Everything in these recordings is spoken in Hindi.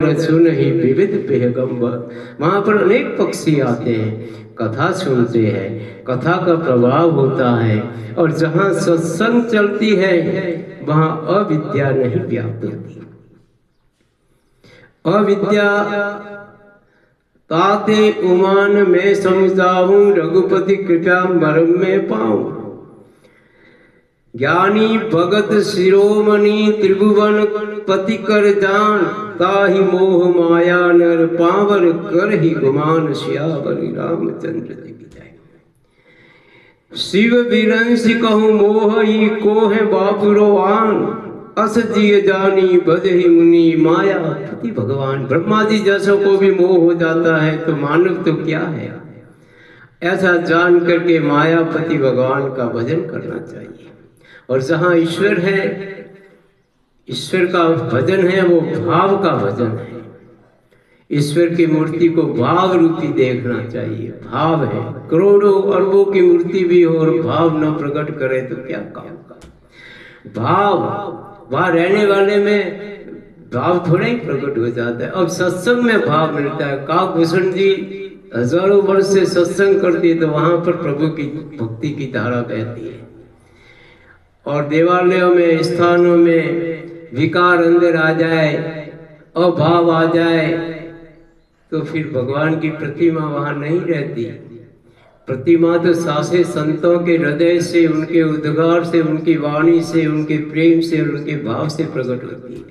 सुन ही विविध पैगंबर। वहां पर अनेक पक्षी आते हैं, कथा सुनते हैं, कथा का प्रभाव होता है। और जहाँ सत्संग चलती है वहाँ अविद्या नहीं व्याप्त होती। अविद्या ताते उमान में समझाऊं, रघुपति कृपा मरम में पाऊं। ज्ञानी भगत शिरोमणि त्रिभुवन पति कर जान, ताहि मोह माया नर पावर कर ही गुमान। सियावर रामचंद्र जी की जय। शिव विरंसी कहूँ मोह ही को है बापुरो आन, अस जिय जानी बदहि मुनि माया पति भगवान। ब्रह्मा जी जैसों को भी मोह हो जाता है तो मानव तो क्या है। ऐसा जान करके मायापति भगवान का भजन करना चाहिए। और जहाँ ईश्वर है, ईश्वर का भजन है, वो भाव का भजन है। ईश्वर की मूर्ति को भाव रूपी देखना चाहिए। भाव है, करोड़ों अरबों की मूर्ति भी हो और भाव न प्रकट करे तो क्या काम का। भाव वहां रहने वाले में भाव थोड़ा ही प्रकट हो जाता है। अब सत्संग में भाव मिलता है। काकभूषण जी हजारों वर्ष से सत्संग करती है तो वहां पर प्रभु की भक्ति की धारा बहती है। और देवालयों में, स्थानों में विकार अंदर आ जाए, अभाव आ जाए तो फिर भगवान की प्रतिमा वहां नहीं रहती। प्रतिमा तो सासे संतों के हृदय से, उनके उद्गार से, उनकी वाणी से, उनके प्रेम से और उनके भाव से प्रकट होती है।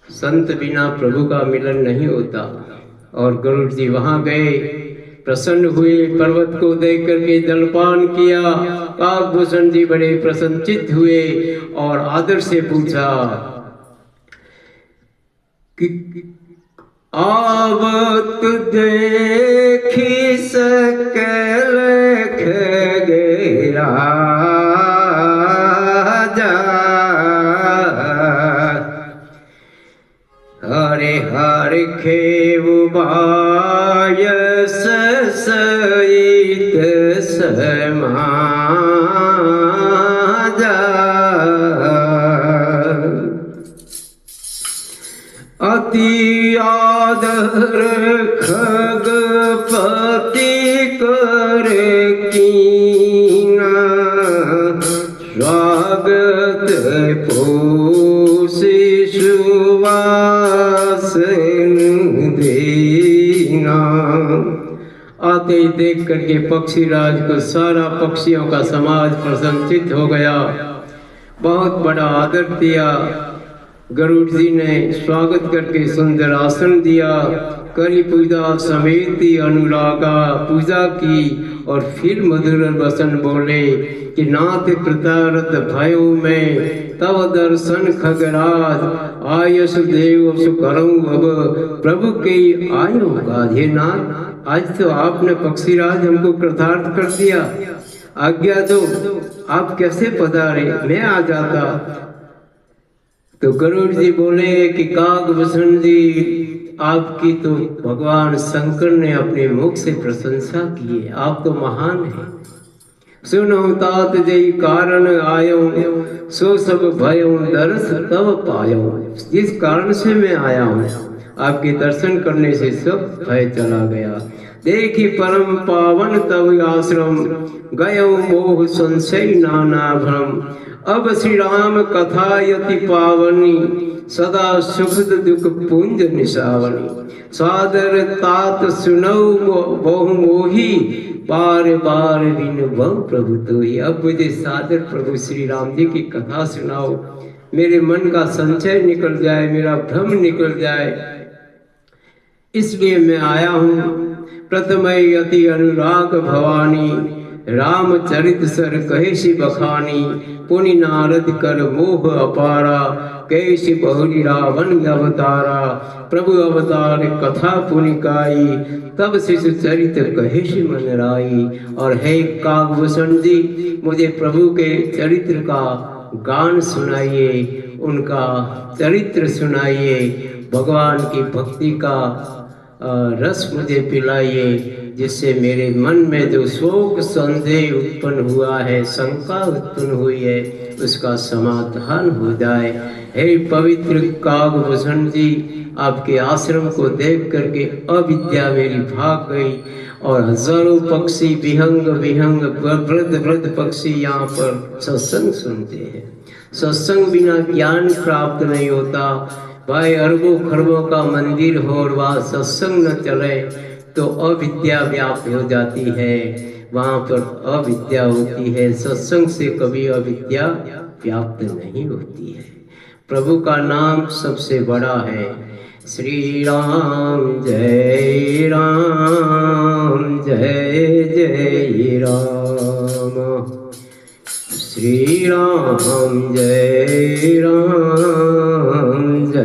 संत बिना प्रभु का मिलन नहीं होता। और गरुड़ जी वहां गए, प्रसन्न हुए, पर्वत को देख करके जलपान किया। काकभूषण जी बड़े प्रसन्नचित्त हुए और आदर से पूछा कि आवत देखी सकल खगेरा जा, हरे हर खेव बायस सहित समाजा। अति आदर खगपति कर कीना, स्वागत पोषि सुवासन देना। आते ही देख करके पक्षी राज को, सारा पक्षियों का समाज प्रसन्नचित्त हो गया। बहुत बड़ा आदर दिया। गरुड़ जी ने स्वागत करके सुंदर आसन दिया, करी पूजा समेत अनुरागा पूजा की। और फिर मधुर वचन बोले कि नाथ कृतार्थ भयो में तव दर्शन खगराज, आयस देव सुकरऊं अब प्रभु के आयो गाज। हे नाथ, आज तो आपने पक्षीराज हमको कृतार्थ कर दिया, आज्ञा दो, आप कैसे पधारे, मैं आ जाता। तो गरुड़ जी बोले कि काकभूषण जी, आपकी तो भगवान शंकर ने अपने मुख से प्रशंसा की है, आप तो महान हैं। सुनो तात जय कारण आयो, सो सब भयो दर्श तब पायो। जिस कारण से मैं आया हूँ, आपके दर्शन करने से सब भय चला गया। देखी परम पावन तब आश्रम, गयो मोह संशय नाना भ्रम। अब श्री राम कथा यति पावनी, सदा सुखद दुख पुंज निशावनी। सादर तात सुनौ बहु मोही, बार बार बिन बहु प्रभु तोही। अब मुझे सादर प्रभु श्री राम जी की कथा सुनाओ, मेरे मन का संचय निकल जाए, मेरा भ्रम निकल जाए, इसलिए मैं आया हूँ। प्रथम यति अनुराग भवानी, रामचरित सर कहेसी बखानी। पुनि नारद कर मोह अपारा, कैसी बहुरी रावण अवतारा। प्रभु अवतार कथा पुनि गाई, तब शिशु चरित कहेसी मन राई। और हे काकभूषण जी, मुझे प्रभु के चरित्र का गान सुनाइए, उनका चरित्र सुनाइए, भगवान की भक्ति का रस मुझे पिलाइए, जिससे मेरे मन में जो शोक संदेह उत्पन्न हुआ है, शंका उत्पन्न हुई है, उसका समाधान हो जाए। हे पवित्र कागभूषण जी, आपके आश्रम को देख करके अविद्या मेरी भाग गई और हजारों पक्षी विहंग विहंग वृद्ध वृद्ध पक्षी यहाँ पर सत्संग सुनते हैं। सत्संग बिना ज्ञान प्राप्त नहीं होता। भाई अरबों खरबों का मंदिर हो और वहाँ सत्संग न चले तो अविद्या व्याप्त हो जाती है, वहाँ पर अविद्या होती है। सत्संग से कभी अविद्या व्याप्त नहीं होती है। प्रभु का नाम सबसे बड़ा है। श्री राम जय राम जय जय राम, श्री राम जय